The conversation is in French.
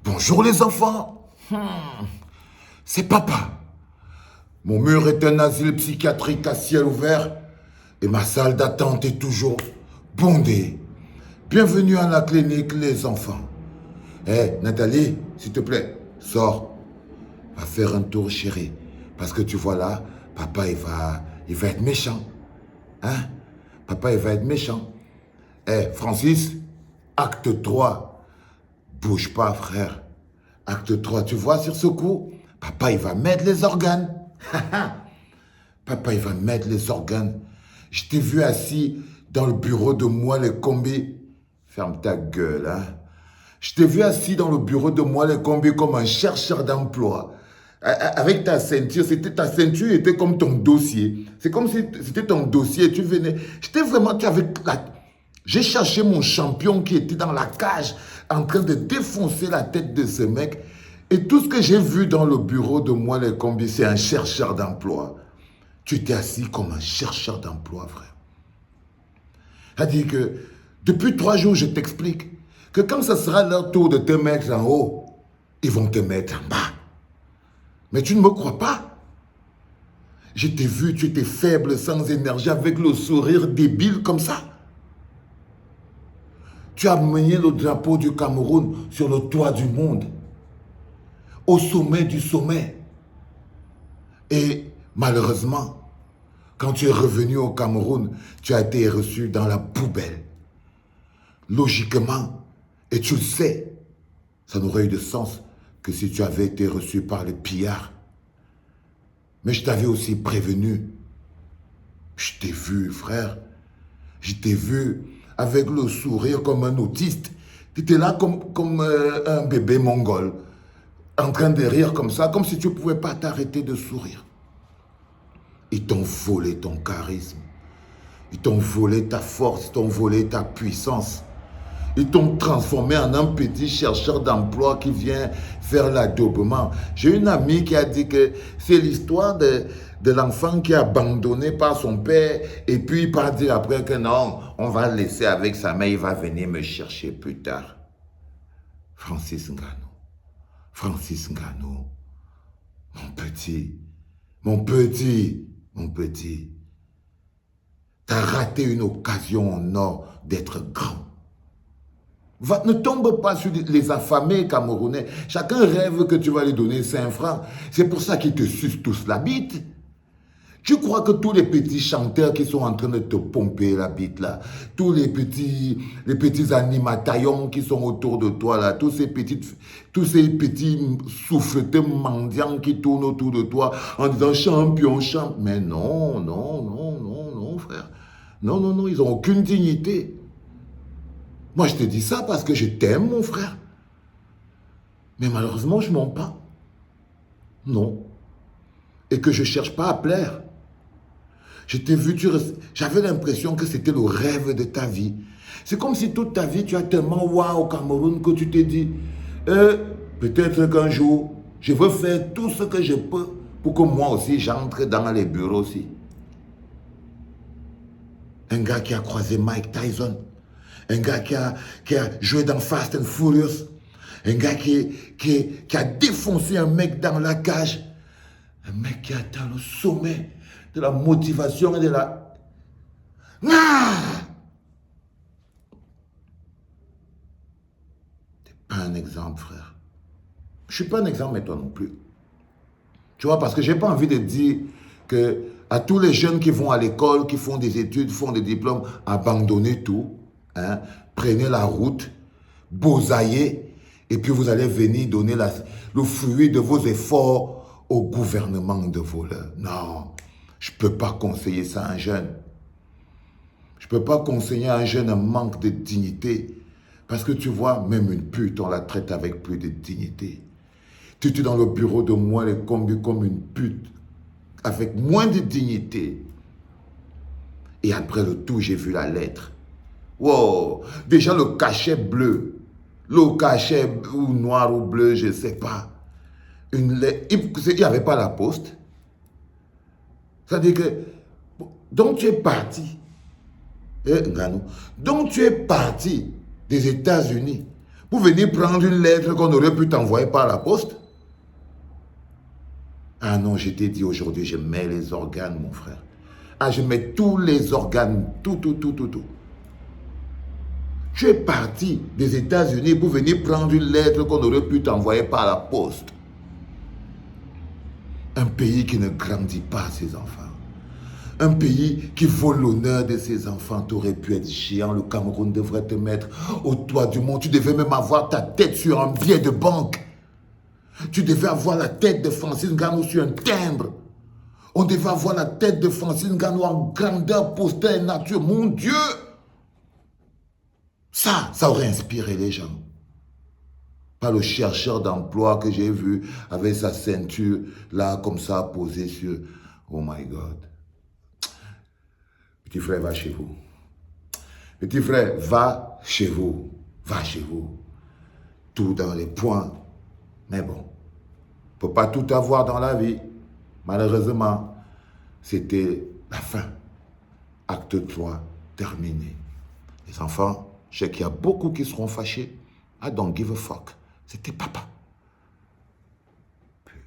Bonjour les enfants. C'est papa. Mon mur est un asile psychiatrique à ciel ouvert et ma salle d'attente est toujours bondée. Bienvenue à la clinique les enfants. Nathalie, s'il te plaît, sors. Va faire un tour chérie. Parce que tu vois là, papa il va être méchant. Hein? Papa il va être méchant. Francis, acte 3. Bouge pas, frère. Acte 3, tu vois, sur ce coup, papa, il va mettre les organes. Papa, il va mettre les organes. Je t'ai vu assis dans le bureau de moi, les combis. Ferme ta gueule, hein. Je t'ai vu assis dans le bureau de moi, les combis, comme un chercheur d'emploi. Avec ta ceinture, ta ceinture était comme ton dossier. C'est comme si c'était ton dossier. Tu venais. J'étais vraiment, j'ai cherché mon champion qui était dans la cage, en train de défoncer la tête de ce mec. Et tout ce que j'ai vu dans le bureau de moi, les combis, c'est un chercheur d'emploi. Tu étais assis comme un chercheur d'emploi, frère. C'est-à-dire que depuis 3 jours, je t'explique que quand ce sera leur tour de te mettre en haut, ils vont te mettre en bas. Mais tu ne me crois pas? Je t'ai vu, tu étais faible, sans énergie, avec le sourire débile comme ça. Tu as mené le drapeau du Cameroun sur le toit du monde, au sommet du sommet. Et malheureusement, quand tu es revenu au Cameroun, tu as été reçu dans la poubelle. Logiquement, et tu le sais, ça n'aurait eu de sens que si tu avais été reçu par les pillards. Mais je t'avais aussi prévenu. Je t'ai vu, frère. Je t'ai vu avec le sourire comme un autiste. Tu étais là comme un bébé mongol, en train de rire comme ça, comme si tu ne pouvais pas t'arrêter de sourire. Ils t'ont volé ton charisme. Ils t'ont volé ta force, ils t'ont volé ta puissance. Ils t'ont transformé en un petit chercheur d'emploi qui vient faire l'adobement. J'ai une amie qui a dit que c'est l'histoire de l'enfant qui est abandonné par son père et puis il part dire après que non, on va le laisser avec sa mère, il va venir me chercher plus tard. Francis Ngannou, Francis Ngannou, mon petit, t'as raté une occasion en or d'être grand. Ne tombe pas sur les affamés camerounais. Chacun rêve que tu vas lui donner 5 francs. C'est pour ça qu'ils te sucent tous la bite. Tu crois que tous les petits chanteurs qui sont en train de te pomper la bite là, tous les petits animataillons qui sont autour de toi là, tous ces petits souffleteux mendiants qui tournent autour de toi en disant champion, champion. Mais non, frère. Non, ils n'ont aucune dignité. Moi, je te dis ça parce que je t'aime, mon frère. Mais malheureusement, je ne mens pas. Non. Et que je ne cherche pas à plaire. Je t'ai vu, j'avais l'impression que c'était le rêve de ta vie. C'est comme si toute ta vie, tu as tellement waouh au Cameroun que tu t'es dit, peut-être qu'un jour, je veux faire tout ce que je peux pour que moi aussi, j'entre dans les bureaux aussi. Un gars qui a croisé Mike Tyson. Un gars qui a joué dans Fast and Furious. Un gars qui a défoncé un mec dans la cage. Un mec qui a atteint le sommet de la motivation et de la... T'es pas un exemple, frère. Je suis pas un exemple, mais toi non plus. Tu vois, parce que j'ai pas envie de dire que à tous les jeunes qui vont à l'école, qui font des études, font des diplômes, abandonnez tout. Hein, prenez la route, bosaillez, et puis vous allez venir donner le fruit de vos efforts au gouvernement de voleurs. Non, je ne peux pas conseiller ça à un jeune. Je ne peux pas conseiller à un jeune un manque de dignité. Parce que tu vois, même une pute, on la traite avec plus de dignité. Tu es dans le bureau de moi, les combis comme une pute, avec moins de dignité. Et après le tout, j'ai vu la lettre. Wow, déjà le cachet bleu, le cachet ou noir ou bleu, je ne sais pas. Il n'y avait pas la poste. C'est-à-dire que, donc tu es parti, donc tu es parti des États-Unis pour venir prendre une lettre qu'on aurait pu t'envoyer par la poste. Ah non, je t'ai dit aujourd'hui, je mets les organes, mon frère. Ah, je mets tous les organes, tout. Tu es parti des États-Unis pour venir prendre une lettre qu'on aurait pu t'envoyer par la poste. Un pays qui ne grandit pas ses enfants. Un pays qui vole l'honneur de ses enfants. Tu aurais pu être géant. Le Cameroun devrait te mettre au toit du monde. Tu devais même avoir ta tête sur un billet de banque. Tu devais avoir la tête de Francine Ngannou sur un timbre. On devait avoir la tête de Francine Ngannou en grandeur, poster nature. Mon Dieu! Ça aurait inspiré les gens. Pas le chercheur d'emploi que j'ai vu avec sa ceinture là, comme ça, posée sur... Oh my God. Petit frère, va chez vous. Petit frère, va chez vous. Va chez vous. Tout dans les points. Mais bon, on ne peut pas tout avoir dans la vie. Malheureusement, c'était la fin. Acte 3, terminé. Les enfants, je sais qu'il y a beaucoup qui seront fâchés. I don't give a fuck. C'était papa.